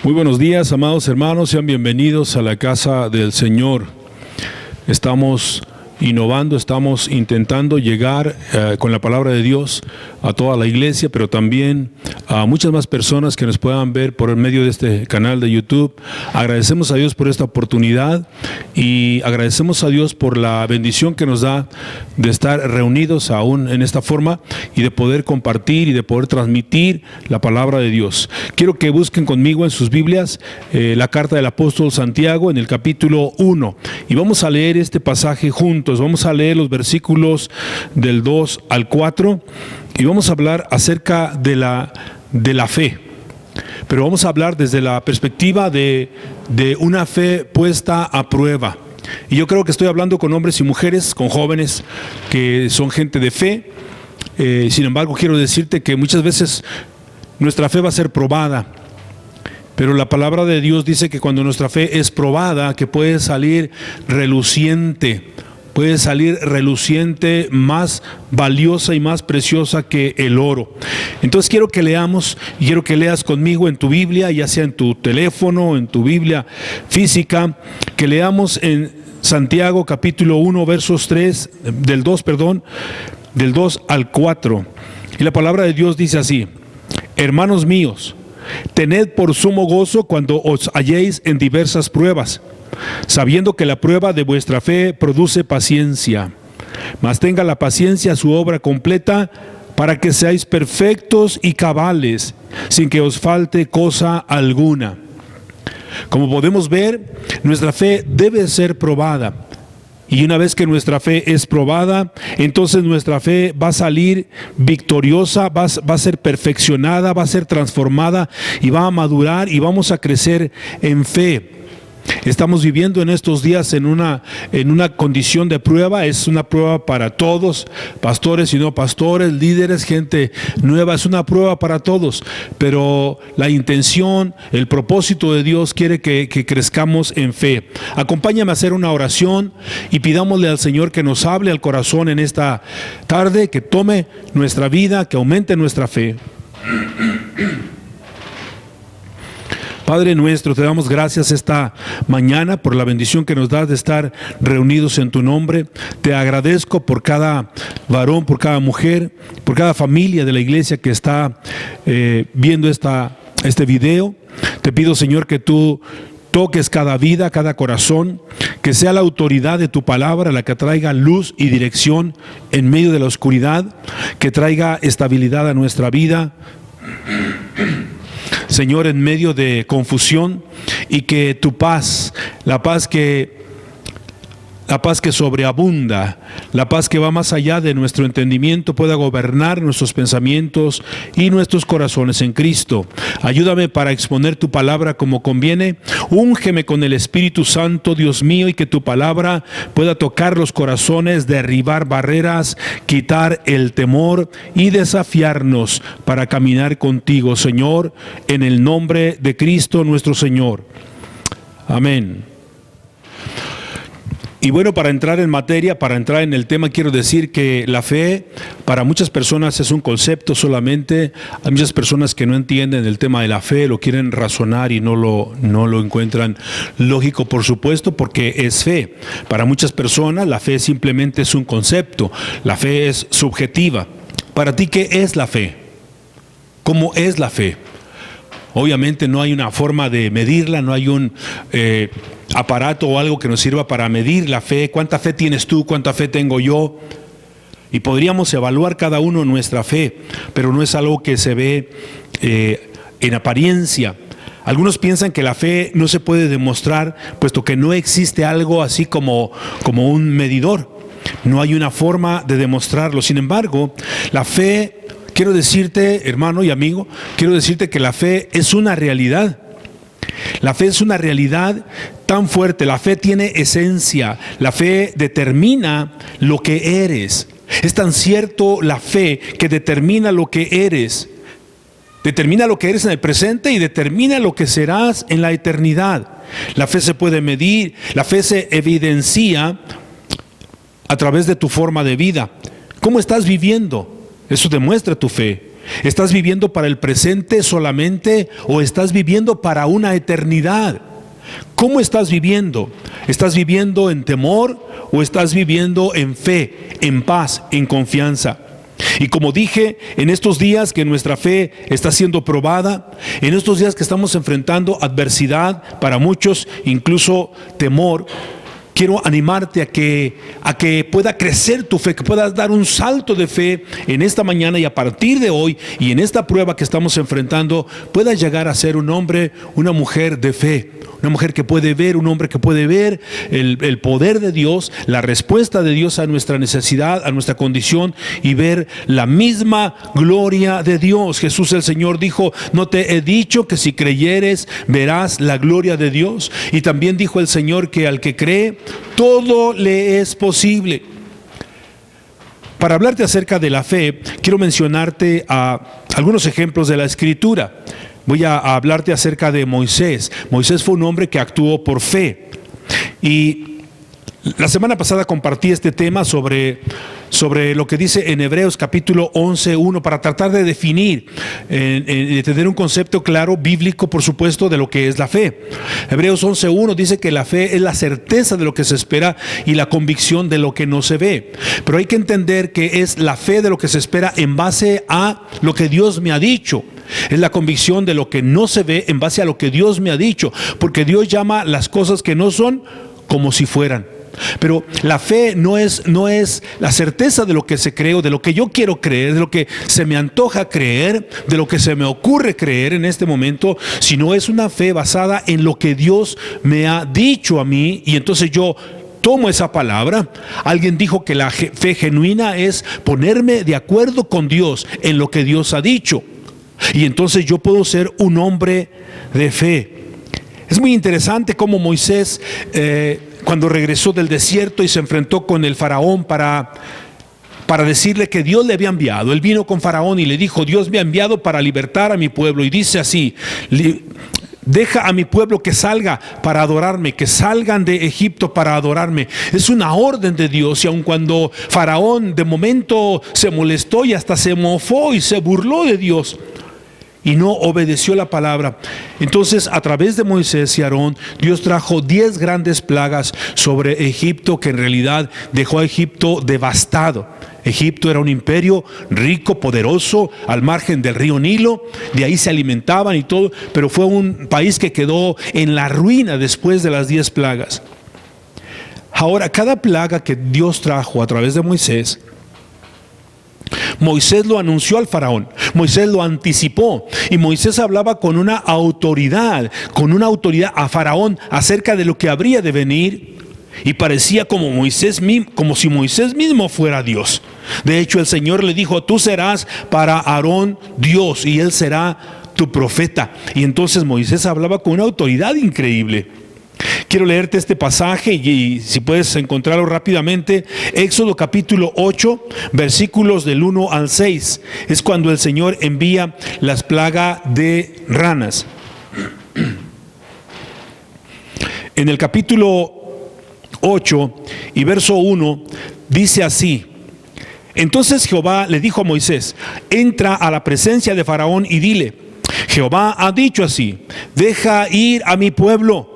Muy buenos días, amados hermanos, sean bienvenidos a la casa del Señor. Estamos innovando, estamos intentando llegar con la palabra de Dios a toda la iglesia, pero también a muchas más personas que nos puedan ver por el medio de este canal de YouTube. Agradecemos a Dios por esta oportunidad y agradecemos a Dios por la bendición que nos da de estar reunidos aún en esta forma y de poder compartir y de poder transmitir la palabra de Dios. Quiero que busquen conmigo en sus Biblias la carta del apóstol Santiago en el capítulo 1 y vamos a leer este pasaje juntos. Vamos a leer los versículos del 2 al 4 y vamos a hablar acerca de la fe. Pero vamos a hablar desde la perspectiva de una fe puesta a prueba. Y yo creo que estoy hablando con hombres y mujeres, con jóvenes que son gente de fe. Sin embargo, quiero decirte que muchas veces nuestra fe va a ser probada. Pero la palabra de Dios dice que cuando nuestra fe es probada, que puede salir reluciente, más valiosa y más preciosa que el oro. Entonces quiero que leamos y quiero que leas conmigo en tu Biblia, ya sea en tu teléfono, en tu Biblia física, que leamos en Santiago capítulo 1 versos del 2 al 4. Y la palabra de Dios dice así: hermanos míos, tened por sumo gozo cuando os halléis en diversas pruebas, sabiendo que la prueba de vuestra fe produce paciencia. Mas tenga la paciencia su obra completa, para que seáis perfectos y cabales, sin que os falte cosa alguna. Como podemos ver, nuestra fe debe ser probada. Y una vez que nuestra fe es probada, entonces nuestra fe va a salir victoriosa, va a ser perfeccionada, va a ser transformada y va a madurar y vamos a crecer en fe. Estamos viviendo en estos días en una condición de prueba. Es una prueba para todos, pastores y no pastores, líderes, gente nueva. Es una prueba para todos, pero la intención, el propósito de Dios quiere que crezcamos en fe. Acompáñame a hacer una oración y pidámosle al Señor que nos hable al corazón en esta tarde, que tome nuestra vida, que aumente nuestra fe. Padre nuestro, te damos gracias esta mañana por la bendición que nos das de estar reunidos en tu nombre. Te agradezco por cada varón, por cada mujer, por cada familia de la iglesia que está viendo este video. Te pido, Señor, que tú toques cada vida, cada corazón, que sea la autoridad de tu palabra la que traiga luz y dirección en medio de la oscuridad, que traiga estabilidad a nuestra vida, Señor, en medio de confusión, y que tu paz, la paz que sobreabunda, la paz que va más allá de nuestro entendimiento, pueda gobernar nuestros pensamientos y nuestros corazones en Cristo. Ayúdame para exponer tu palabra como conviene. Úngeme con el Espíritu Santo, Dios mío, y que tu palabra pueda tocar los corazones, derribar barreras, quitar el temor y desafiarnos para caminar contigo, Señor, en el nombre de Cristo nuestro Señor. Amén. Y bueno, para entrar en materia, para entrar en el tema, quiero decir que la fe para muchas personas es un concepto solamente. Hay muchas personas que no entienden el tema de la fe, lo quieren razonar y no lo encuentran lógico, por supuesto, porque es fe. Para muchas personas la fe simplemente es un concepto, la fe es subjetiva. Para ti, ¿qué es la fe? ¿Cómo es la fe? Obviamente no hay una forma de medirla, no hay un aparato o algo que nos sirva para medir la fe. ¿Cuánta fe tienes tú? ¿Cuánta fe tengo yo? Y podríamos evaluar cada uno nuestra fe, pero no es algo que se ve en apariencia. Algunos piensan que la fe no se puede demostrar, puesto que no existe algo así como un medidor. No hay una forma de demostrarlo. Sin embargo, la fe... Quiero decirte, hermano y amigo, quiero decirte que la fe es una realidad. La fe es una realidad tan fuerte. La fe tiene esencia. La fe determina lo que eres. Es tan cierto la fe que determina lo que eres. Determina lo que eres en el presente y determina lo que serás en la eternidad. La fe se puede medir. La fe se evidencia a través de tu forma de vida. ¿Cómo estás viviendo? Eso demuestra tu fe. ¿Estás viviendo para el presente solamente o estás viviendo para una eternidad? ¿Cómo estás viviendo? ¿Estás viviendo en temor o estás viviendo en fe, en paz, en confianza? Y como dije, en estos días que nuestra fe está siendo probada, en estos días que estamos enfrentando adversidad, para muchos incluso temor, quiero animarte a que pueda crecer tu fe, que puedas dar un salto de fe en esta mañana, y a partir de hoy y en esta prueba que estamos enfrentando, puedas llegar a ser un hombre, una mujer de fe. Una mujer que puede ver, un hombre que puede ver el poder de Dios, la respuesta de Dios a nuestra necesidad, a nuestra condición, y ver la misma gloria de Dios. Jesús el Señor dijo: no te he dicho que si creyeres verás la gloria de Dios. Y también dijo el Señor que al que cree, todo le es posible. Para hablarte acerca de la fe, quiero mencionarte algunos ejemplos de la Escritura. Voy a hablarte acerca de Moisés. Moisés fue un hombre que actuó por fe. Y la semana pasada compartí este tema sobre lo que dice en Hebreos capítulo 11:1, para tratar de definir, de tener un concepto claro, bíblico por supuesto, de lo que es la fe. Hebreos 11:1 dice que la fe es la certeza de lo que se espera y la convicción de lo que no se ve. Pero hay que entender que es la fe de lo que se espera en base a lo que Dios me ha dicho. Es la convicción de lo que no se ve en base a lo que Dios me ha dicho, porque Dios llama las cosas que no son como si fueran. Pero la fe no es la certeza de lo que se cree o de lo que yo quiero creer, de lo que se me antoja creer, de lo que se me ocurre creer en este momento, sino es una fe basada en lo que Dios me ha dicho a mí, y entonces yo tomo esa palabra. Alguien dijo que la fe genuina es ponerme de acuerdo con Dios en lo que Dios ha dicho, y entonces yo puedo ser un hombre de fe. Es muy interesante cómo Moisés, cuando regresó del desierto y se enfrentó con el faraón para decirle que Dios le había enviado, él vino con faraón y le dijo: Dios me ha enviado para libertar a mi pueblo, y dice así: deja a mi pueblo que salga para adorarme, que salgan de Egipto para adorarme. Es una orden de Dios. Y aun cuando faraón de momento se molestó y hasta se mofó y se burló de Dios y no obedeció la palabra, entonces a través de Moisés y Aarón, Dios trajo 10 grandes plagas sobre Egipto, que en realidad dejó a Egipto devastado. Egipto era un imperio rico, poderoso, al margen del río Nilo, de ahí se alimentaban y todo, pero fue un país que quedó en la ruina después de las 10 plagas. Ahora, cada plaga que Dios trajo a través de Moisés lo anunció al faraón, Moisés lo anticipó, y Moisés hablaba con una autoridad a faraón acerca de lo que habría de venir, y parecía como si Moisés mismo fuera Dios. De hecho, el Señor le dijo: tú serás para Aarón Dios y él será tu profeta. Y entonces Moisés hablaba con una autoridad increíble. Quiero leerte este pasaje y si puedes encontrarlo rápidamente. Éxodo capítulo 8, versículos del 1 al 6. Es cuando el Señor envía las plagas de ranas. En el capítulo 8 y verso 1 dice así: entonces Jehová le dijo a Moisés: entra a la presencia de Faraón y dile: Jehová ha dicho así: deja ir a mi pueblo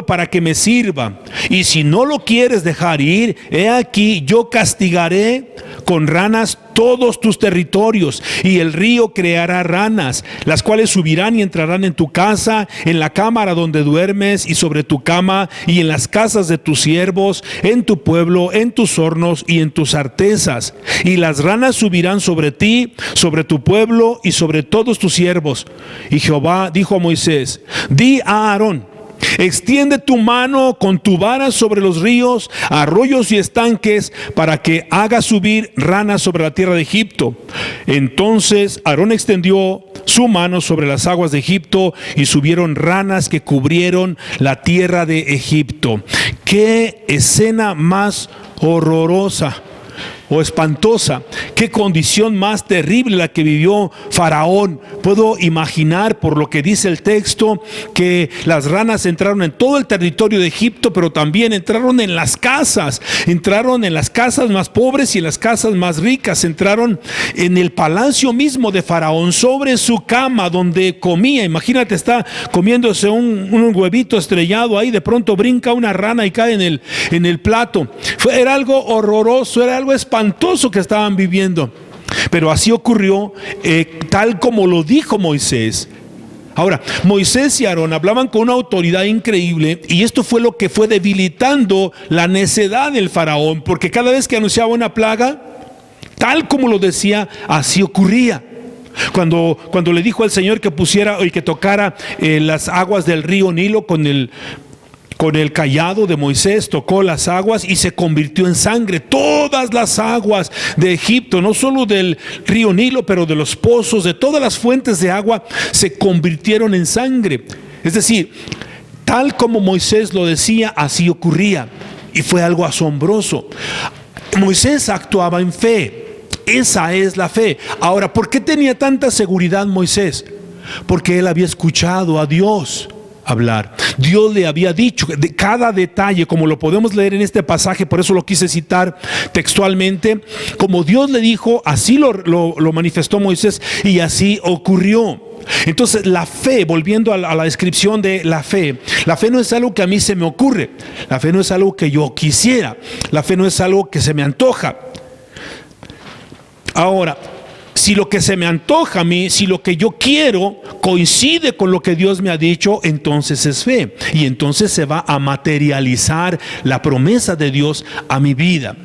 para que me sirva. Y si no lo quieres dejar ir, he aquí yo castigaré con ranas todos tus territorios, y el río creará ranas, las cuales subirán y entrarán en tu casa, en la cámara donde duermes y sobre tu cama, y en las casas de tus siervos, en tu pueblo, en tus hornos y en tus artesas. Y las ranas subirán sobre ti, sobre tu pueblo y sobre todos tus siervos. Y Jehová dijo a Moisés: di a Aarón: extiende tu mano con tu vara sobre los ríos, arroyos y estanques, para que haga subir ranas sobre la tierra de Egipto. Entonces Aarón extendió su mano sobre las aguas de Egipto, y subieron ranas que cubrieron la tierra de Egipto. ¡Qué escena más horrorosa o espantosa! Qué condición más terrible la que vivió Faraón puedo imaginar por lo que dice el texto que las ranas entraron en todo el territorio de Egipto, pero también entraron en las casas más pobres y en las casas más ricas, entraron en el palacio mismo de Faraón, sobre su cama donde comía. Imagínate, está comiéndose un huevito estrellado ahí, de pronto brinca una rana y cae en el plato. Era algo horroroso, era algo espantoso que estaban viviendo. Pero así ocurrió, tal como lo dijo Moisés. Ahora, Moisés y Aarón hablaban con una autoridad increíble, y esto fue lo que fue debilitando la necedad del faraón, porque cada vez que anunciaba una plaga, tal como lo decía, así ocurría. Cuando le dijo al Señor que pusiera y que tocara las aguas del río Nilo con el cayado de Moisés, tocó las aguas y se convirtió en sangre. Todas las aguas de Egipto, no solo del río Nilo, pero de los pozos, de todas las fuentes de agua, se convirtieron en sangre. Es decir, tal como Moisés lo decía, así ocurría. Y fue algo asombroso. Moisés actuaba en fe. Esa es la fe. Ahora, ¿por qué tenía tanta seguridad Moisés? Porque él había escuchado a Dios hablar. Dios le había dicho de cada detalle, como lo podemos leer en este pasaje, por eso lo quise citar textualmente. Como Dios le dijo, así lo manifestó Moisés, y así ocurrió. Entonces la fe, volviendo a la descripción de la fe no es algo que a mí se me ocurre, la fe no es algo que yo quisiera, la fe no es algo que se me antoja. Ahora, si lo que se me antoja a mí, si lo que yo quiero coincide con lo que Dios me ha dicho, entonces es fe. Y entonces se va a materializar la promesa de Dios a mi vida.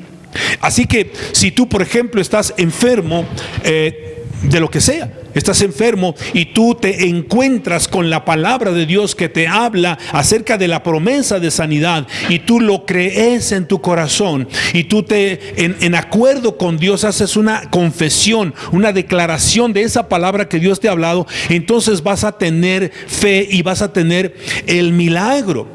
Así que si tú, por ejemplo, estás enfermo de lo que sea, estás enfermo y tú te encuentras con la palabra de Dios que te habla acerca de la promesa de sanidad, y tú lo crees en tu corazón, y tú en acuerdo con Dios haces una confesión, una declaración de esa palabra que Dios te ha hablado, entonces vas a tener fe y vas a tener el milagro.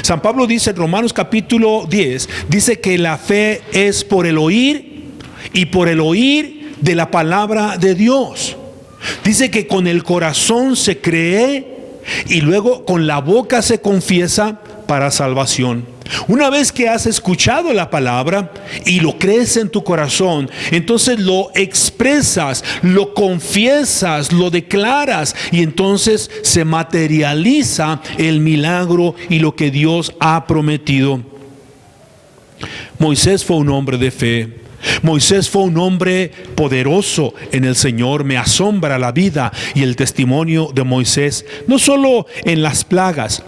San Pablo dice en Romanos capítulo 10, dice que la fe es por el oír, y por el oír de la palabra de Dios. Dice que con el corazón se cree y luego con la boca se confiesa para salvación. Una vez que has escuchado la palabra y lo crees en tu corazón, entonces lo expresas, lo confiesas, lo declaras, y entonces se materializa el milagro y lo que Dios ha prometido. Moisés fue un hombre de fe. Moisés fue un hombre poderoso en el Señor. Me asombra la vida y el testimonio de Moisés, no solo en las plagas.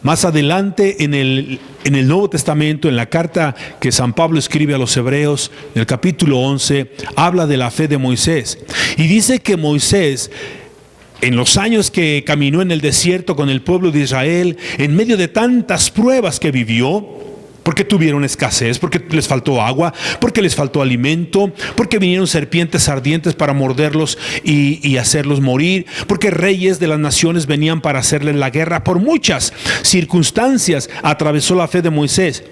Más adelante en el Nuevo Testamento, en la carta que San Pablo escribe a los Hebreos, en el capítulo 11, habla de la fe de Moisés. Y dice que Moisés, en los años que caminó en el desierto con el pueblo de Israel, en medio de tantas pruebas que vivió, porque tuvieron escasez, porque les faltó agua, porque les faltó alimento, porque vinieron serpientes ardientes para morderlos y hacerlos morir, porque reyes de las naciones venían para hacerles la guerra. Por muchas circunstancias atravesó la fe de Moisés.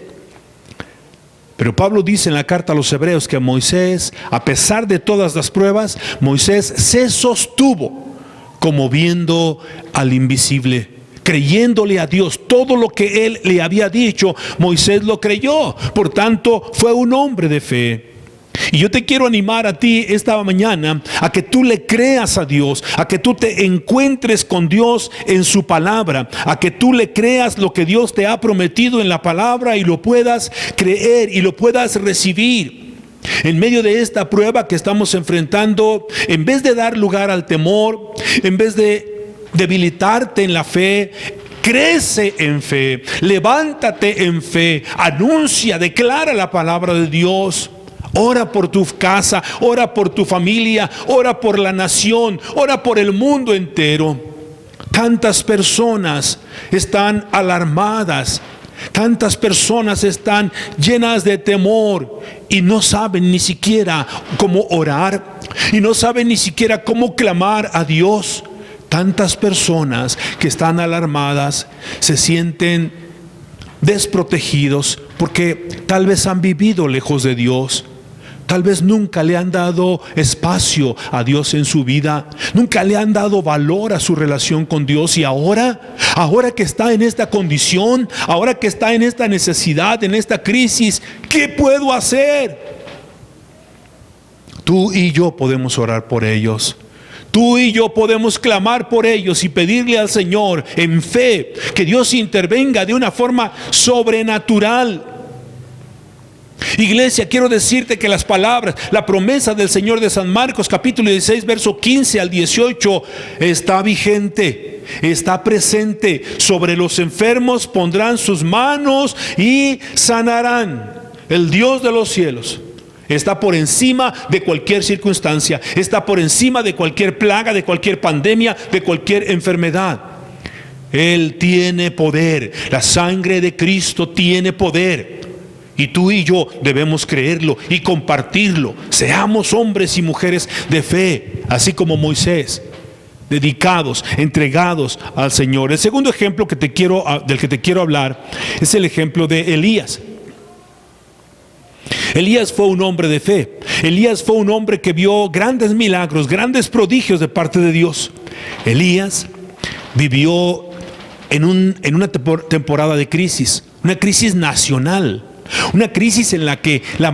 Pero Pablo dice en la carta a los Hebreos que Moisés, a pesar de todas las pruebas, Moisés se sostuvo como viendo al invisible, creyéndole a Dios. Todo lo que él le había dicho, Moisés lo creyó. Por tanto, fue un hombre de fe. Y yo te quiero animar a ti esta mañana a que tú le creas a Dios, a que tú te encuentres con Dios en su palabra, a que tú le creas lo que Dios te ha prometido en la palabra y lo puedas creer y lo puedas recibir. En medio de esta prueba que estamos enfrentando, en vez de dar lugar al temor, en vez de debilitarte en la fe, crece en fe, levántate en fe, anuncia, declara la palabra de Dios. Ora por tu casa, ora por tu familia, ora por la nación, ora por el mundo entero. Tantas personas están alarmadas, tantas personas están llenas de temor y no saben ni siquiera cómo orar, y no saben ni siquiera cómo clamar a Dios. Tantas personas que están alarmadas se sienten desprotegidos porque tal vez han vivido lejos de Dios. tal vez nunca le han dado espacio a Dios en su vida, nunca le han dado valor a su relación con Dios, y ahora que está en esta condición, ahora que está en esta necesidad, en esta crisis, ¿qué puedo hacer? Tú y yo podemos orar por ellos. Tú y yo podemos clamar por ellos y pedirle al Señor en fe que Dios intervenga de una forma sobrenatural. Iglesia, quiero decirte que las palabras, la promesa del Señor de San Marcos capítulo 16 verso 15 al 18 está vigente, está presente. Sobre los enfermos pondrán sus manos y sanarán. El Dios de los cielos está por encima de cualquier circunstancia, está por encima de cualquier plaga, de cualquier pandemia, de cualquier enfermedad. Él tiene poder, la sangre de Cristo tiene poder, y tú y yo debemos creerlo y compartirlo. Seamos hombres y mujeres de fe, así como Moisés, dedicados, entregados al Señor. El segundo ejemplo del que te quiero hablar es el ejemplo de Elías. Elías fue un hombre de fe. Elías fue un hombre que vio grandes milagros, grandes prodigios de parte de Dios. Elías vivió en una temporada de crisis, una crisis nacional, una crisis en la que la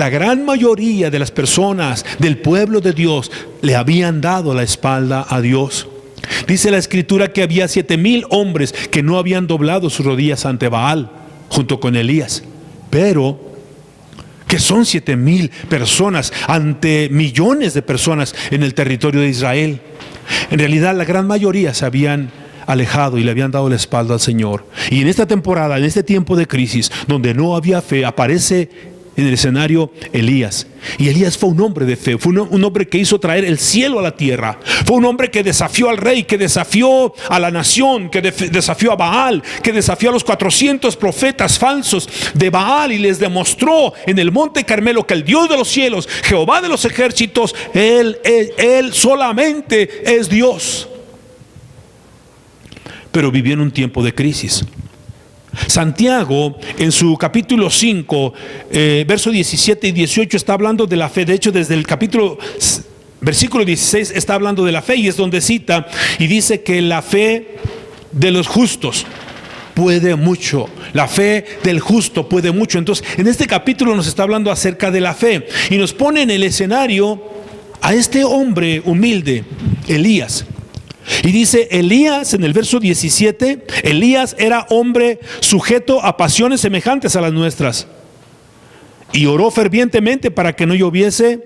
gran mayoría de las personas del pueblo de Dios le habían dado la espalda a Dios. Dice la Escritura que había 7,000 hombres que no habían doblado sus rodillas ante Baal junto con Elías. Pero que son 7,000 personas ante millones de personas en el territorio de Israel. En realidad la gran mayoría se habían alejado y le habían dado la espalda al Señor. Y en esta temporada, en este tiempo de crisis donde no había fe, aparece en el escenario Elías. Y Elías fue un hombre de fe, fue un hombre que hizo traer el cielo a la tierra, fue un hombre que desafió al rey, que desafió a la nación, que desafió a Baal, que desafió a los 400 profetas falsos de Baal, y les demostró en el monte Carmelo que el Dios de los cielos, Jehová de los ejércitos, Él solamente es Dios. Pero vivió en un tiempo de crisis. Santiago, en su capítulo 5, verso 17 y 18, está hablando de la fe. De hecho, desde el versículo 16 está hablando de la fe, y es donde cita y dice que la fe de los justos puede mucho. La fe del justo puede mucho. Entonces, en este capítulo nos está hablando acerca de la fe, y nos pone en el escenario a este hombre humilde, Elías. Y dice Elías en el verso 17, Elías era hombre sujeto a pasiones semejantes a las nuestras, y oró fervientemente para que no lloviese,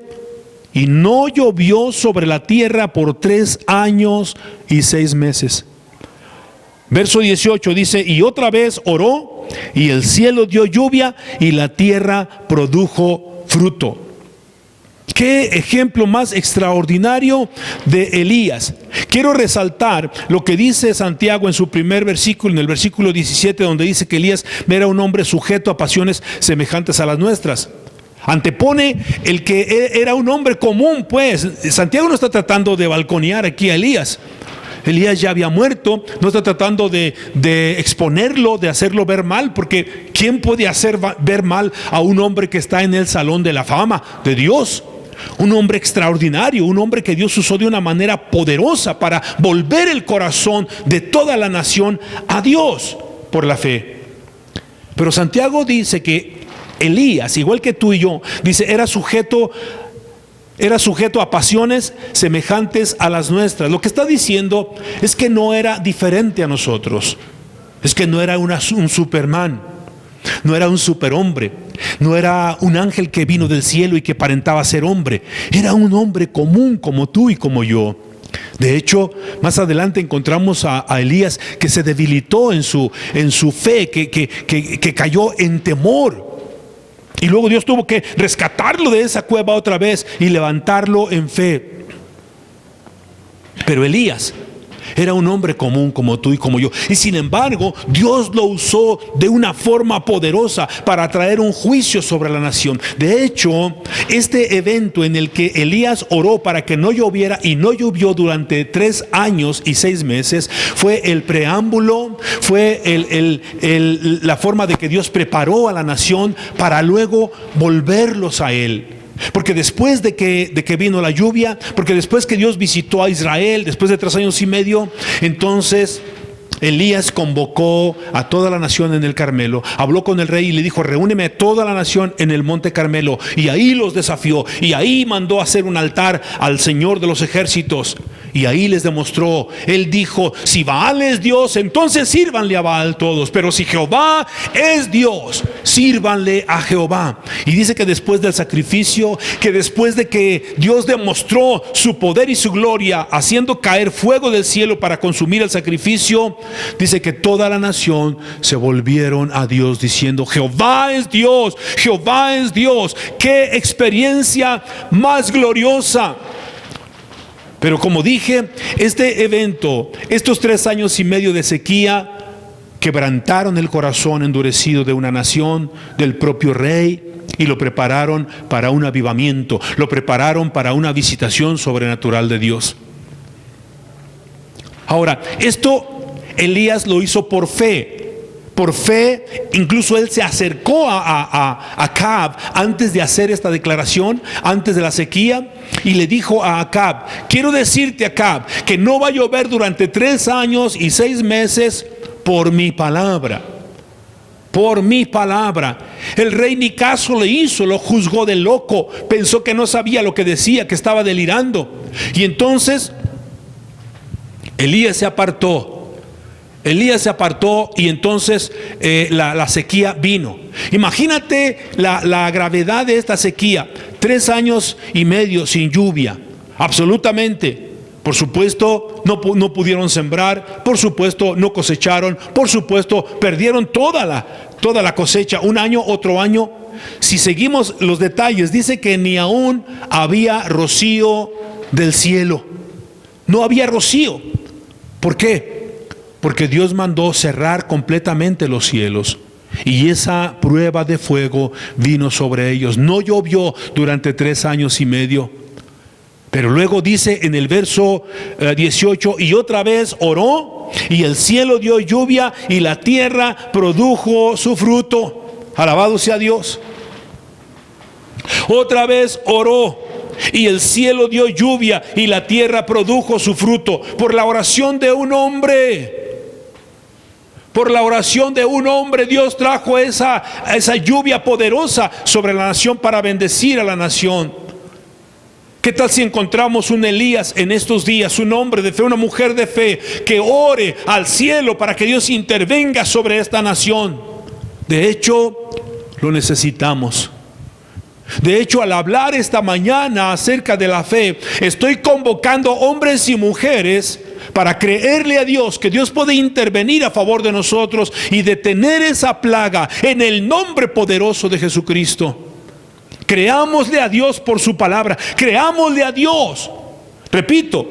y no llovió sobre la tierra por 3 años y 6 meses. Verso 18 dice, y otra vez oró, y el cielo dio lluvia, y la tierra produjo fruto. Qué ejemplo más extraordinario de Elías. Quiero resaltar lo que dice Santiago en su primer versículo, en el versículo 17, donde dice que Elías era un hombre sujeto a pasiones semejantes a las nuestras. Antepone el que era un hombre común, pues. Santiago no está tratando de balconear aquí a Elías. Elías ya había muerto, no está tratando de exponerlo, de hacerlo ver mal, porque ¿quién puede hacer ver mal a un hombre que está en el salón de la fama de Dios? Un hombre extraordinario, un hombre que Dios usó de una manera poderosa para volver el corazón de toda la nación a Dios por la fe. Pero Santiago dice que Elías, igual que tú y yo, dice, era sujeto a pasiones semejantes a las nuestras. Lo que está diciendo es que no era diferente a nosotros, es que no era un Superman, no era un superhombre, no era un ángel que vino del cielo y que aparentaba ser hombre. Era un hombre común como tú y como yo. De hecho, más adelante encontramos a Elías que se debilitó en su fe, que cayó en temor. Y luego Dios tuvo que rescatarlo de esa cueva otra vez y levantarlo en fe. Pero Elías Era un hombre común como tú y como yo. Y sin embargo, Dios lo usó de una forma poderosa para traer un juicio sobre la nación. De hecho, este evento en el que Elías oró para que no lloviera y no llovió durante 3 años y 6 meses, fue el preámbulo, fue la forma de que Dios preparó a la nación para luego volverlos a Él. Porque después de que vino la lluvia, porque después que Dios visitó a Israel, después de 3 años y medio, entonces Elías convocó a toda la nación en el Carmelo, habló con el rey y le dijo: reúneme a toda la nación en el monte Carmelo. Y ahí los desafió, y ahí mandó hacer un altar al Señor de los ejércitos. Y ahí les demostró, él dijo: si Baal es Dios, entonces sírvanle a Baal todos, pero si Jehová es Dios, sírvanle a Jehová. Y dice que después del sacrificio, que después de que Dios demostró su poder y su gloria, haciendo caer fuego del cielo para consumir el sacrificio, dice que toda la nación se volvieron a Dios diciendo: Jehová es Dios, Jehová es Dios. ¡Qué experiencia más gloriosa! Pero como dije, este evento, estos 3 años y medio de sequía, quebrantaron el corazón endurecido de una nación, del propio rey, y lo prepararon para un avivamiento, lo prepararon para una visitación sobrenatural de Dios. Ahora, esto Elías lo hizo por fe. Por fe, incluso él se acercó a Acab antes de hacer esta declaración, antes de la sequía, y le dijo a Acab: quiero decirte, Acab, que no va a llover durante 3 años y 6 meses por mi palabra. Por mi palabra. El rey ni caso le hizo, lo juzgó de loco, pensó que no sabía lo que decía, que estaba delirando. Y entonces Elías se apartó. Y entonces la sequía vino. Imagínate la gravedad de esta sequía. 3 años y medio sin lluvia, absolutamente. Por supuesto no pudieron sembrar, por supuesto no cosecharon, por supuesto perdieron toda la cosecha, un año, otro año. Si seguimos los detalles, dice que ni aún había rocío del cielo. No había rocío. ¿Por qué? Porque Dios mandó cerrar completamente los cielos, y esa prueba de fuego vino sobre ellos. No llovió durante 3 años y medio. Pero luego dice en el verso 18: y otra vez oró, y el cielo dio lluvia, y la tierra produjo su fruto. Alabado sea Dios. Otra vez oró, y el cielo dio lluvia, y la tierra produjo su fruto. Por la oración de un hombre. Por la oración de un hombre, Dios trajo esa lluvia poderosa sobre la nación para bendecir a la nación. ¿Qué tal si encontramos un Elías en estos días, un hombre de fe, una mujer de fe, que ore al cielo para que Dios intervenga sobre esta nación? De hecho, lo necesitamos. De hecho, al hablar esta mañana acerca de la fe, estoy convocando hombres y mujeres para creerle a Dios que Dios puede intervenir a favor de nosotros y detener esa plaga en el nombre poderoso de Jesucristo. Creámosle a Dios por su palabra, creámosle a Dios. Repito,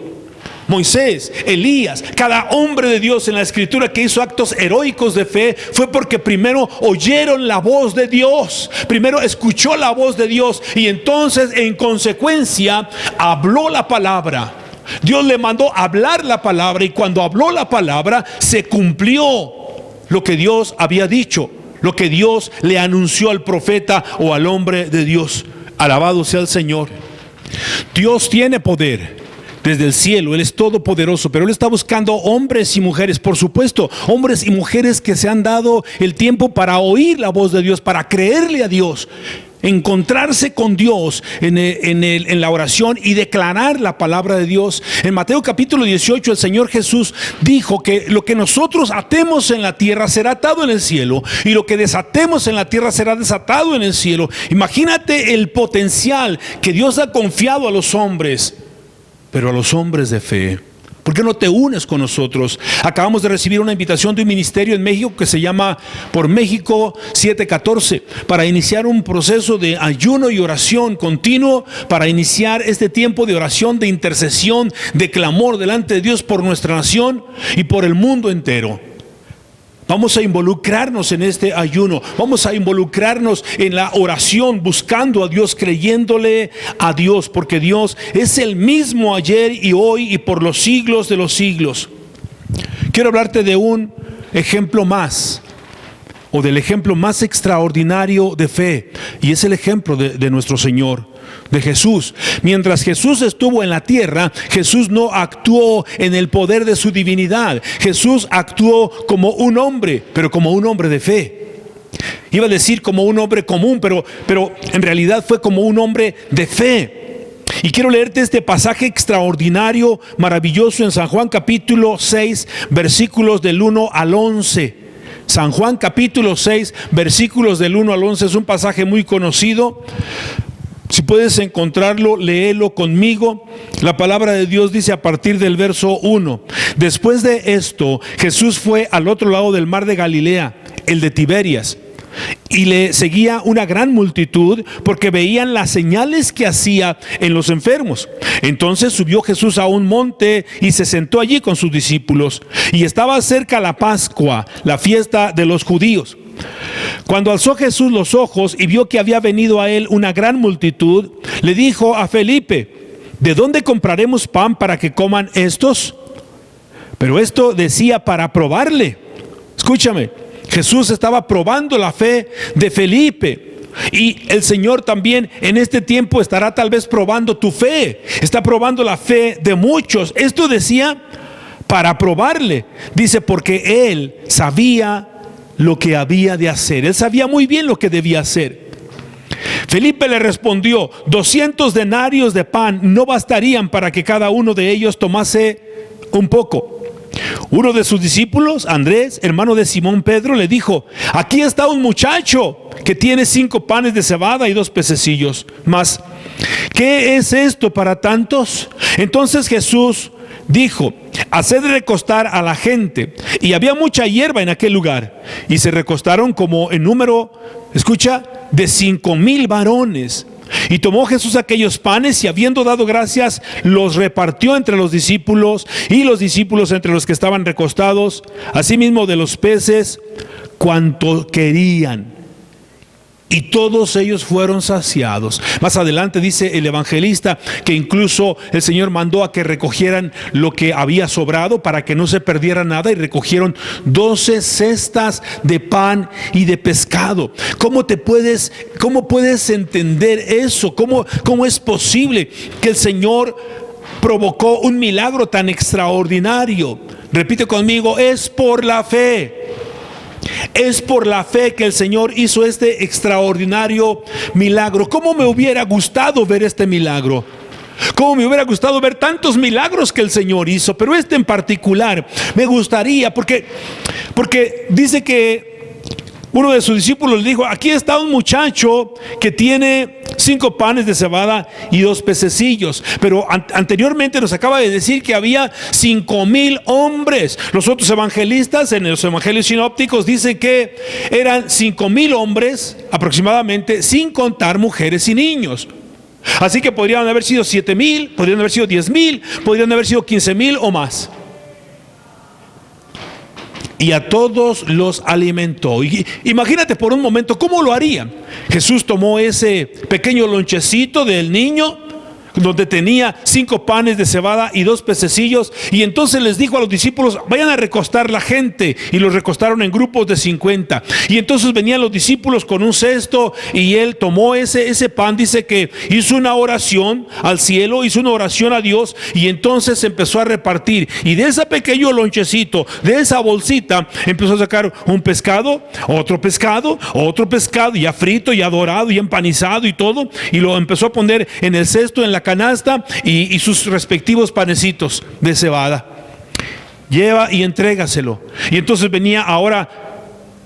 Moisés, Elías, cada hombre de Dios en la escritura que hizo actos heroicos de fe, fue porque primero oyeron la voz de Dios, primero escuchó la voz de Dios, y entonces en consecuencia habló la palabra. Dios le mandó hablar la palabra, y cuando habló la palabra se cumplió lo que Dios había dicho, lo que Dios le anunció al profeta o al hombre de Dios. Alabado sea el Señor. Dios tiene poder desde el cielo, Él es todopoderoso, pero Él está buscando hombres y mujeres, por supuesto, hombres y mujeres que se han dado el tiempo para oír la voz de Dios, para creerle a Dios, encontrarse con Dios en la oración y declarar la palabra de Dios. En Mateo capítulo 18 el Señor Jesús dijo que lo que nosotros atemos en la tierra será atado en el cielo, y lo que desatemos en la tierra será desatado en el cielo. Imagínate el potencial que Dios ha confiado a los hombres, pero a los hombres de fe, ¿Por qué no te unes con nosotros? Acabamos de recibir una invitación de un ministerio en México que se llama Por México 714 para iniciar un proceso de ayuno y oración continuo, para iniciar este tiempo de oración, de intercesión, de clamor delante de Dios por nuestra nación y por el mundo entero. Vamos a involucrarnos en este ayuno, vamos a involucrarnos en la oración, buscando a Dios, creyéndole a Dios, porque Dios es el mismo ayer y hoy y por los siglos de los siglos. Quiero hablarte de un ejemplo más, o del ejemplo más extraordinario de fe, y es el ejemplo de nuestro Señor, de Jesús. Mientras Jesús estuvo en la tierra, Jesús no actuó en el poder de su divinidad. Jesús actuó como un hombre, pero como un hombre de fe. Iba a decir como un hombre común, pero en realidad fue como un hombre de fe. Y quiero leerte este pasaje extraordinario, maravilloso, en San Juan capítulo 6, versículos del 1 al 11. San Juan capítulo 6, versículos del 1 al 11, es un pasaje muy conocido. Si puedes encontrarlo, léelo conmigo. La palabra de Dios dice a partir del verso 1: Después de esto, Jesús fue al otro lado del mar de Galilea, el de Tiberias, y le seguía una gran multitud porque veían las señales que hacía en los enfermos. Entonces subió Jesús a un monte y se sentó allí con sus discípulos. Y estaba cerca la Pascua, la fiesta de los judíos. Cuando alzó Jesús los ojos y vio que había venido a él una gran multitud, le dijo a Felipe: ¿de dónde compraremos pan para que coman estos? Pero esto decía para probarle. Escúchame, Jesús estaba probando la fe de Felipe. Y el Señor también en este tiempo estará tal vez probando tu fe. Está probando la fe de muchos. Esto decía para probarle. Dice porque él sabía lo que había de hacer. Él sabía muy bien lo que debía hacer. Felipe le respondió: 200 denarios de pan no bastarían para que cada uno de ellos tomase un poco. Uno de sus discípulos, Andrés, hermano de Simón Pedro, le dijo: aquí está un muchacho que tiene 5 panes de cebada y 2 pececillos. Mas, ¿qué es esto para tantos? Entonces Jesús dijo: haced recostar a la gente. Y había mucha hierba en aquel lugar, y se recostaron como en número, escucha, de 5,000 varones. Y tomó Jesús aquellos panes y, habiendo dado gracias, los repartió entre los discípulos, y los discípulos entre los que estaban recostados, asimismo de los peces, cuanto querían. Y todos ellos fueron saciados. Más adelante dice el evangelista que incluso el Señor mandó a que recogieran lo que había sobrado para que no se perdiera nada, y recogieron 12 cestas de pan y de pescado. ¿Cómo puedes entender eso? ¿Cómo es posible que el Señor provocó un milagro tan extraordinario? Repite conmigo: es por la fe. Es por la fe que el Señor hizo este extraordinario milagro. ¿Cómo me hubiera gustado ver este milagro? ¿Cómo me hubiera gustado ver tantos milagros que el Señor hizo? Pero este en particular me gustaría, porque dice que uno de sus discípulos le dijo: aquí está un muchacho que tiene 5 panes de cebada y 2 pececillos. Pero anteriormente nos acaba de decir que había 5,000 hombres. Los otros evangelistas, en los evangelios sinópticos, dicen que eran 5,000 hombres aproximadamente, sin contar mujeres y niños. Así que podrían haber sido 7,000, podrían haber sido 10,000, podrían haber sido 15,000 o más. Y a todos los alimentó. Y imagínate por un momento cómo lo haría. Jesús tomó ese pequeño lonchecito del niño, donde tenía 5 panes de cebada y 2 pececillos, y entonces les dijo a los discípulos: vayan a recostar la gente. Y los recostaron en grupos de 50. Y entonces venían los discípulos con un cesto, y él tomó ese pan. Dice que hizo una oración al cielo, hizo una oración a Dios, y entonces empezó a repartir. Y de ese pequeño lonchecito, de esa bolsita, empezó a sacar un pescado, otro pescado, ya frito, ya dorado, ya empanizado y todo, y lo empezó a poner en el cesto, en la canasta, y sus respectivos panecitos de cebada. Lleva y entrégaselo. Y entonces venía ahora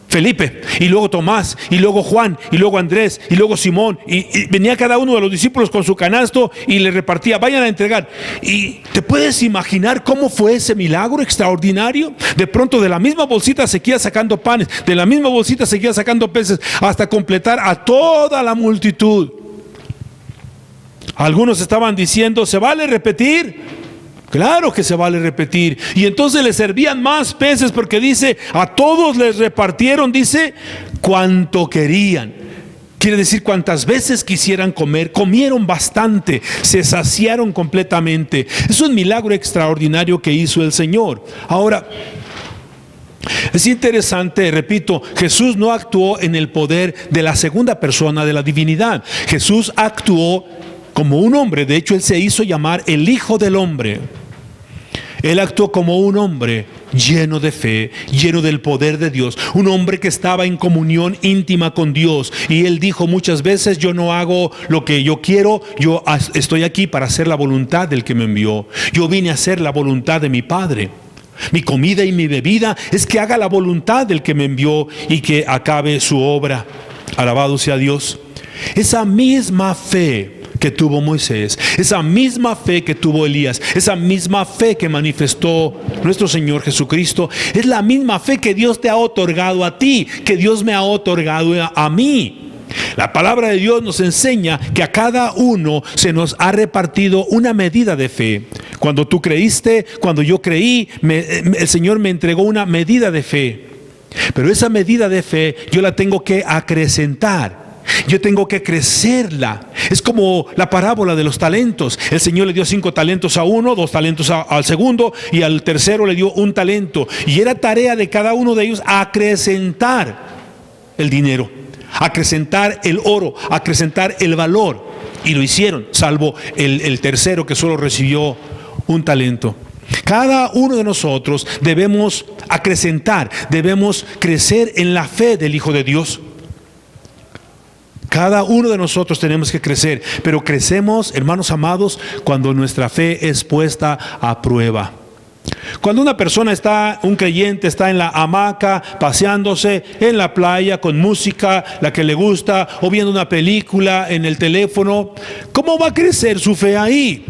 Felipe, y luego Tomás, y luego Juan, y luego Andrés, y luego Simón, y venía cada uno de los discípulos con su canasto y le repartía, vayan a entregar. Y te puedes imaginar cómo fue ese milagro extraordinario. De pronto de la misma bolsita seguía sacando panes, de la misma bolsita seguía sacando peces, hasta completar a toda la multitud. Algunos estaban diciendo, ¿se vale repetir? Claro que se vale repetir. Y entonces les servían más peces, porque dice, a todos les repartieron, dice, cuanto querían. Quiere decir, cuantas veces quisieran comer, comieron bastante, se saciaron completamente. Es un milagro extraordinario que hizo el Señor. Ahora, es interesante, repito, Jesús no actuó en el poder de la segunda persona de la divinidad. Jesús actuó como un hombre. De hecho, Él se hizo llamar el Hijo del Hombre. Él actuó como un hombre lleno de fe, lleno del poder de Dios, un hombre que estaba en comunión íntima con Dios. Y Él dijo muchas veces, yo no hago lo que yo quiero, yo estoy aquí para hacer la voluntad del que me envió. Yo vine a hacer la voluntad de mi Padre. Mi comida y mi bebida es que haga la voluntad del que me envió y que acabe su obra. Alabado sea Dios. Esa misma fe que tuvo Moisés, esa misma fe que tuvo Elías, esa misma fe que manifestó nuestro Señor Jesucristo, es la misma fe que Dios te ha otorgado a ti, que Dios me ha otorgado a mí. La palabra de Dios nos enseña que a cada uno se nos ha repartido una medida de fe. Cuando tú creíste, cuando yo creí, el Señor me entregó una medida de fe. Pero esa medida de fe yo la tengo que acrecentar. Yo tengo que crecerla. Es como la parábola de los talentos. El Señor le dio 5 talentos a uno, 2 talentos al segundo, y al tercero le dio 1 talento. Y era tarea de cada uno de ellos acrecentar el dinero, acrecentar el oro, acrecentar el valor. Y lo hicieron, salvo el tercero, que solo recibió 1 talento. Cada uno de nosotros debemos acrecentar, debemos crecer en la fe del Hijo de Dios. Cada uno de nosotros tenemos que crecer, pero crecemos, hermanos amados, cuando nuestra fe es puesta a prueba. Cuando una persona un creyente está en la hamaca, paseándose en la playa con música, la que le gusta, o viendo una película en el teléfono, ¿cómo va a crecer su fe ahí?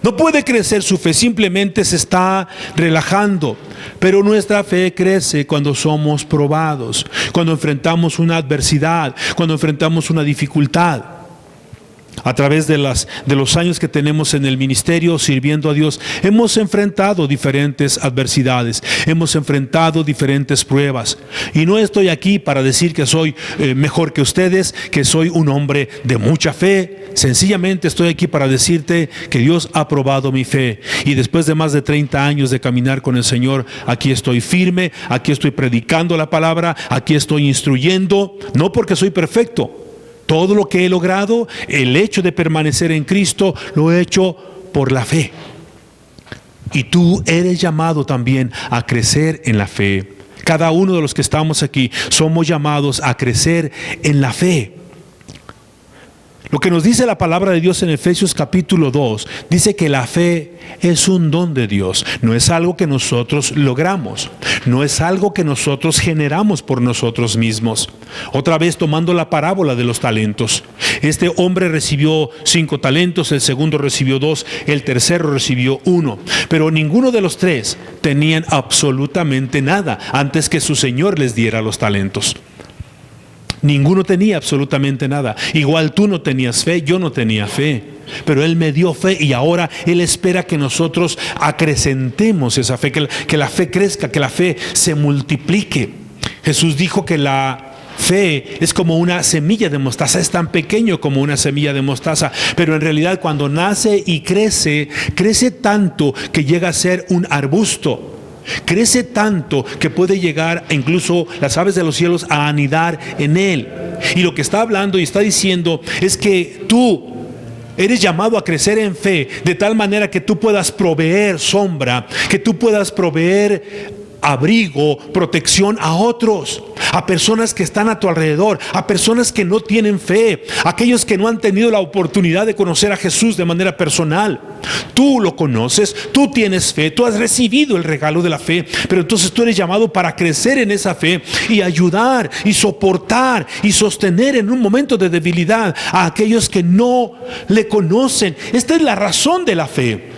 No puede crecer su fe, simplemente se está relajando. Pero nuestra fe crece cuando somos probados, cuando enfrentamos una adversidad, cuando enfrentamos una dificultad. A través de los años que tenemos en el ministerio sirviendo a Dios, hemos enfrentado diferentes adversidades, hemos enfrentado diferentes pruebas. Y no estoy aquí para decir que soy mejor que ustedes, que soy un hombre de mucha fe. Sencillamente estoy aquí para decirte que Dios ha probado mi fe. Y después de más de 30 años de caminar con el Señor, aquí estoy firme, aquí estoy predicando la palabra, aquí estoy instruyendo, no porque soy perfecto. Todo lo que he logrado, el hecho de permanecer en Cristo, lo he hecho por la fe. Y tú eres llamado también a crecer en la fe. Cada uno de los que estamos aquí somos llamados a crecer en la fe. Lo que nos dice la palabra de Dios en Efesios capítulo 2, dice que la fe es un don de Dios. No es algo que nosotros logramos, no es algo que nosotros generamos por nosotros mismos. Otra vez tomando la parábola de los talentos. Este hombre recibió 5 talentos, el segundo recibió 2, el tercero recibió 1. Pero ninguno de los 3 tenían absolutamente nada antes que su Señor les diera los talentos. Ninguno tenía absolutamente nada. Igual tú no tenías fe, yo no tenía fe. Pero Él me dio fe y ahora Él espera que nosotros acrecentemos esa fe, que la fe crezca, que la fe se multiplique. Jesús dijo que la fe es como una semilla de mostaza, es tan pequeño como una semilla de mostaza, pero en realidad cuando nace y crece, crece tanto que llega a ser un arbusto. Crece tanto que puede llegar incluso las aves de los cielos a anidar en él. Y lo que está hablando y está diciendo es que tú eres llamado a crecer en fe de tal manera que tú puedas proveer sombra, que tú puedas proveer abrigo, protección a otros. a personas que están a tu alrededor, a personas que no tienen fe, aquellos que no han tenido la oportunidad de conocer a Jesús de manera personal. Tú lo conoces, tú tienes fe, tú has recibido el regalo de la fe, pero entonces tú eres llamado para crecer en esa fe y ayudar y soportar y sostener en un momento de debilidad a aquellos que no le conocen. Esta es la razón de la fe.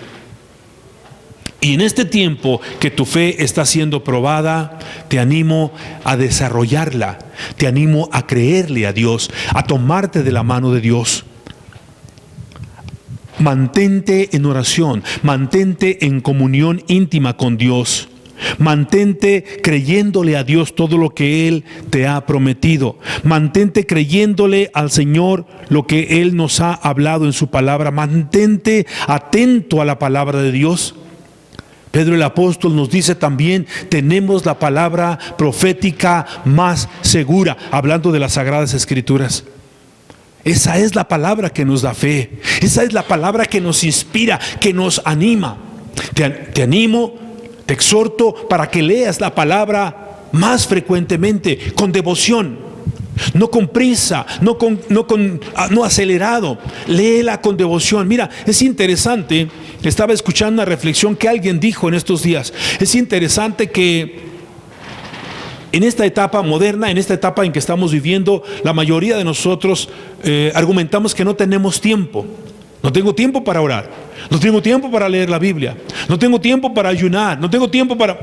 Y en este tiempo que tu fe está siendo probada, te animo a desarrollarla, te animo a creerle a Dios, a tomarte de la mano de Dios. Mantente en oración, mantente en comunión íntima con Dios. Mantente creyéndole a Dios todo lo que Él te ha prometido. Mantente creyéndole al Señor lo que Él nos ha hablado en su palabra. Mantente atento a la palabra de Dios. Pedro el apóstol nos dice también, tenemos la palabra profética más segura, hablando de las Sagradas Escrituras. Esa es la palabra que nos da fe. Esa es la palabra que nos inspira, que nos anima. Te animo, te exhorto para que leas la palabra más frecuentemente, con devoción. No con prisa, no acelerado. Léela con devoción. Mira, es interesante. Estaba escuchando una reflexión que alguien dijo en estos días. Es interesante que en esta etapa moderna, en esta etapa en que estamos viviendo, la mayoría de nosotros argumentamos que no tenemos tiempo. No tengo tiempo para orar. No tengo tiempo para leer la Biblia. No tengo tiempo para ayunar. No tengo tiempo para...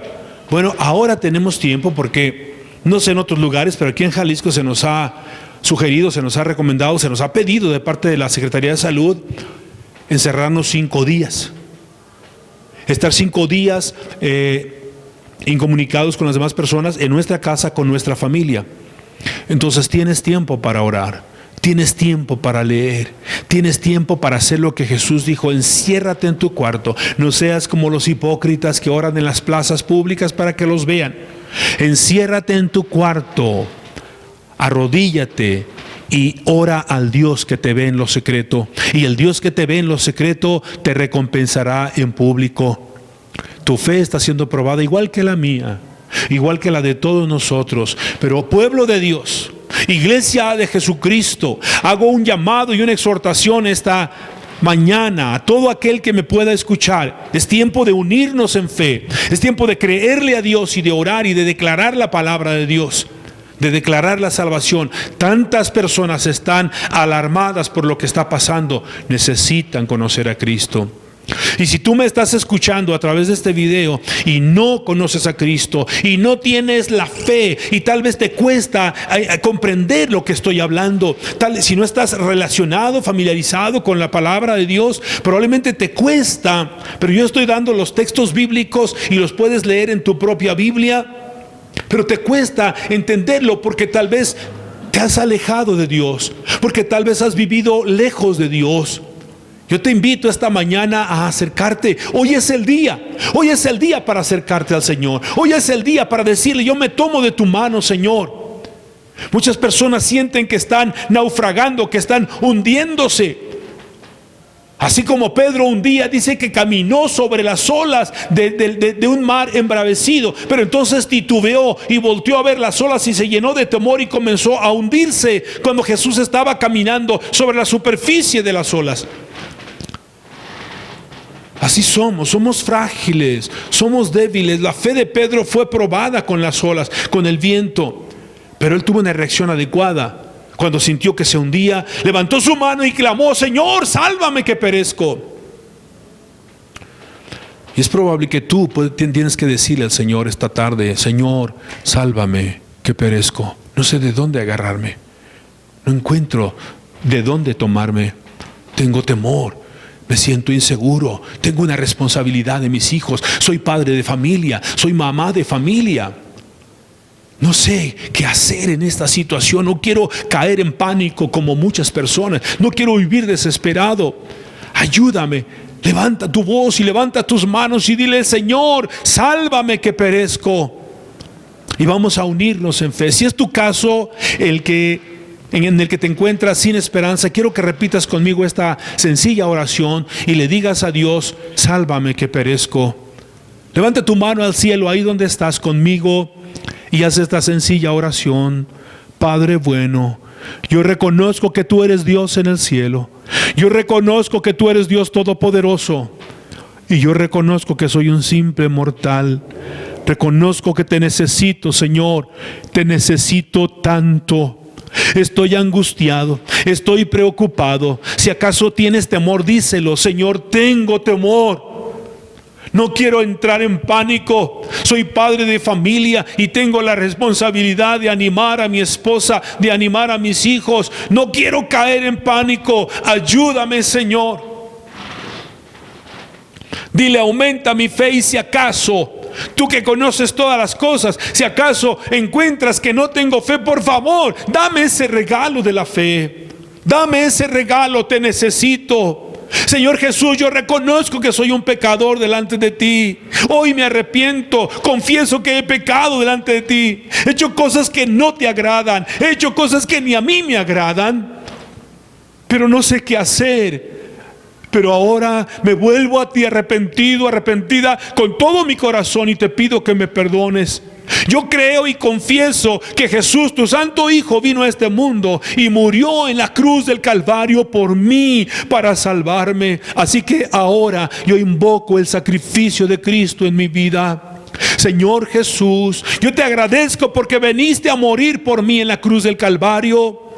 Bueno, ahora tenemos tiempo porque, no sé en otros lugares, pero aquí en Jalisco se nos ha sugerido, se nos ha recomendado, se nos ha pedido de parte de la Secretaría de Salud encerrarnos 5 días. Estar 5 días incomunicados con las demás personas en nuestra casa, con nuestra familia. Entonces tienes tiempo para orar, tienes tiempo para leer, tienes tiempo para hacer lo que Jesús dijo: enciérrate en tu cuarto, no seas como los hipócritas que oran en las plazas públicas para que los vean. Enciérrate en tu cuarto, arrodíllate y ora al Dios que te ve en lo secreto, y el Dios que te ve en lo secreto te recompensará en público. Tu fe está siendo probada, igual que la mía, igual que la de todos nosotros. Pero pueblo de Dios, iglesia de Jesucristo, hago un llamado y una exhortación esta mañana a todo aquel que me pueda escuchar. Es tiempo de unirnos en fe, es tiempo de creerle a Dios y de orar y de declarar la palabra de Dios, de declarar la salvación. Tantas personas están alarmadas por lo que está pasando, necesitan conocer a Cristo. Y si tú me estás escuchando a través de este video y no conoces a Cristo y no tienes la fe y tal vez te cuesta comprender lo que estoy hablando, si no estás relacionado, familiarizado con la palabra de Dios, probablemente te cuesta, pero yo estoy dando los textos bíblicos y los puedes leer en tu propia Biblia, pero te cuesta entenderlo porque tal vez te has alejado de Dios, porque tal vez has vivido lejos de Dios. Yo te invito esta mañana a acercarte. Hoy es el día para acercarte al Señor. Hoy es el día para decirle: yo me tomo de tu mano, Señor. Muchas personas sienten que están naufragando, que están hundiéndose. Así como Pedro un día dice que caminó sobre las olas de un mar embravecido, pero entonces titubeó y volteó a ver las olas y se llenó de temor y comenzó a hundirse cuando Jesús estaba caminando sobre la superficie de las olas. Así somos frágiles, somos débiles. La fe de Pedro fue probada con las olas, con el viento, pero él tuvo una reacción adecuada. Cuando sintió que se hundía, levantó su mano y clamó: Señor, sálvame que perezco. Y es probable que tú tienes que decirle al Señor esta tarde: Señor, sálvame que perezco. No sé de dónde agarrarme, no encuentro de dónde tomarme, tengo temor. Me siento inseguro, tengo una responsabilidad de mis hijos, soy padre de familia, soy mamá de familia. No sé qué hacer en esta situación, no quiero caer en pánico como muchas personas, no quiero vivir desesperado. Ayúdame, levanta tu voz y levanta tus manos y dile: Señor, sálvame que perezco. Y vamos a unirnos en fe. Si es tu caso en el que te encuentras sin esperanza, quiero que repitas conmigo esta sencilla oración y le digas a Dios: sálvame que perezco. Levanta tu mano al cielo ahí donde estás conmigo y haz esta sencilla oración. Padre bueno, yo reconozco que tú eres Dios en el cielo. Yo reconozco que tú eres Dios todopoderoso. Y yo reconozco que soy un simple mortal. Reconozco que te necesito, Señor. Te necesito tanto. Estoy angustiado, estoy preocupado. Si acaso tienes temor, díselo. Señor, tengo temor. No quiero entrar en pánico. Soy padre de familia y tengo la responsabilidad de animar a mi esposa, de animar a mis hijos. No quiero caer en pánico. Ayúdame, Señor. Dile, aumenta mi fe, y si acaso, tú que conoces todas las cosas, si acaso encuentras que no tengo fe, por favor, dame ese regalo de la fe. Dame ese regalo, te necesito. Señor Jesús, yo reconozco que soy un pecador delante de ti. Hoy me arrepiento, confieso que he pecado delante de ti. He hecho cosas que no te agradan, he hecho cosas que ni a mí me agradan, pero no sé qué hacer. Pero ahora me vuelvo a ti arrepentido, arrepentida con todo mi corazón, y te pido que me perdones. Yo creo y confieso que Jesús, tu santo Hijo, vino a este mundo y murió en la cruz del Calvario por mí, para salvarme. Así que ahora yo invoco el sacrificio de Cristo en mi vida. Señor Jesús, yo te agradezco porque viniste a morir por mí en la cruz del Calvario.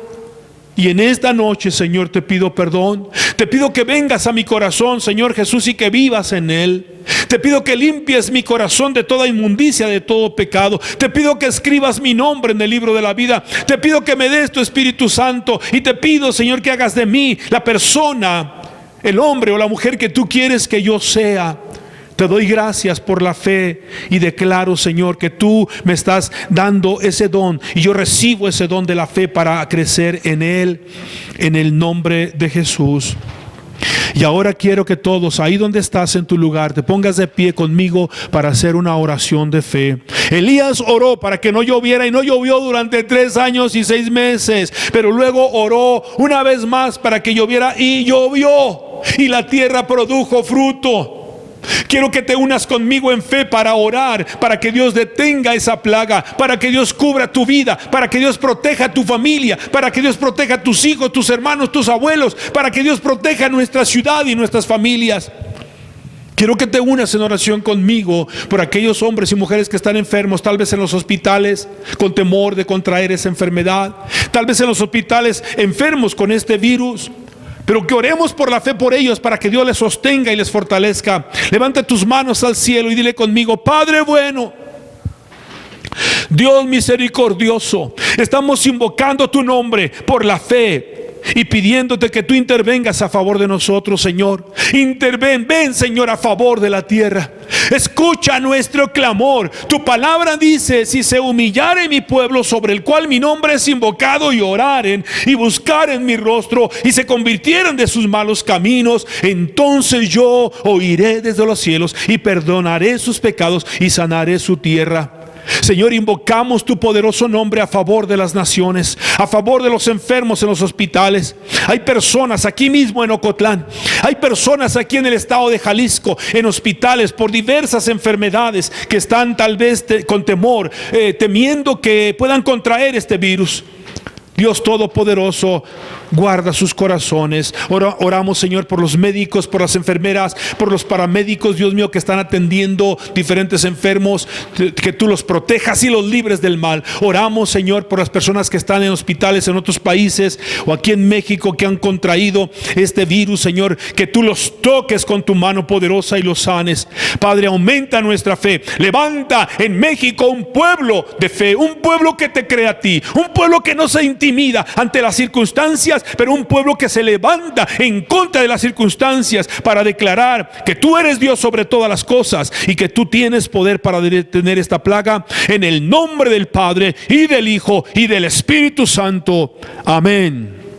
Y en esta noche, Señor, te pido perdón. Te pido que vengas a mi corazón, Señor Jesús, y que vivas en él. Te pido que limpies mi corazón de toda inmundicia, de todo pecado. Te pido que escribas mi nombre en el libro de la vida. Te pido que me des tu Espíritu Santo. Y te pido, Señor, que hagas de mí la persona, el hombre o la mujer que tú quieres que yo sea. Te doy gracias por la fe y declaro, Señor, que tú me estás dando ese don, y yo recibo ese don de la fe para crecer en él, en el nombre de Jesús. Y ahora quiero que todos, ahí donde estás en tu lugar, te pongas de pie conmigo para hacer una oración de fe. Elías oró para que no lloviera, y no llovió durante 3 años y 6 meses. Pero luego oró una vez más para que lloviera, y llovió, y la tierra produjo fruto. Quiero que te unas conmigo en fe para orar, para que Dios detenga esa plaga, para que Dios cubra tu vida, para que Dios proteja a tu familia, para que Dios proteja a tus hijos, tus hermanos, tus abuelos, para que Dios proteja nuestra ciudad y nuestras familias. Quiero que te unas en oración conmigo por aquellos hombres y mujeres que están enfermos, tal vez en los hospitales, con temor de contraer esa enfermedad, tal vez en los hospitales enfermos con este virus. Pero que oremos por la fe por ellos, para que Dios les sostenga y les fortalezca. Levanta tus manos al cielo y dile conmigo: Padre bueno, Dios misericordioso, estamos invocando tu nombre por la fe y pidiéndote que tú intervengas a favor de nosotros, Señor. Ven, Señor, a favor de la tierra. Escucha nuestro clamor. Tu palabra dice: si se humillare mi pueblo, sobre el cual mi nombre es invocado, y oraren y buscaren mi rostro, y se convirtieran de sus malos caminos, entonces yo oiré desde los cielos y perdonaré sus pecados y sanaré su tierra. Señor, invocamos tu poderoso nombre a favor de las naciones, a favor de los enfermos en los hospitales. Hay personas aquí mismo en Ocotlán, hay personas aquí en el estado de Jalisco, en hospitales por diversas enfermedades, que están tal vez con temor, temiendo que puedan contraer este virus. Dios Todopoderoso, guarda sus corazones. Oramos, Señor, por los médicos, por las enfermeras, por los paramédicos, Dios mío, que están atendiendo diferentes enfermos, que tú los protejas y los libres del mal. Oramos, Señor, por las personas que están en hospitales en otros países o aquí en México, que han contraído este virus, Señor, que tú los toques con tu mano poderosa y los sanes. Padre, aumenta nuestra fe. Levanta en México un pueblo de fe, un pueblo que te cree a ti, un pueblo que no se intimida ante las circunstancias, pero un pueblo que se levanta en contra de las circunstancias para declarar que tú eres Dios sobre todas las cosas y que tú tienes poder para detener esta plaga, en el nombre del Padre y del Hijo y del Espíritu Santo. Amén.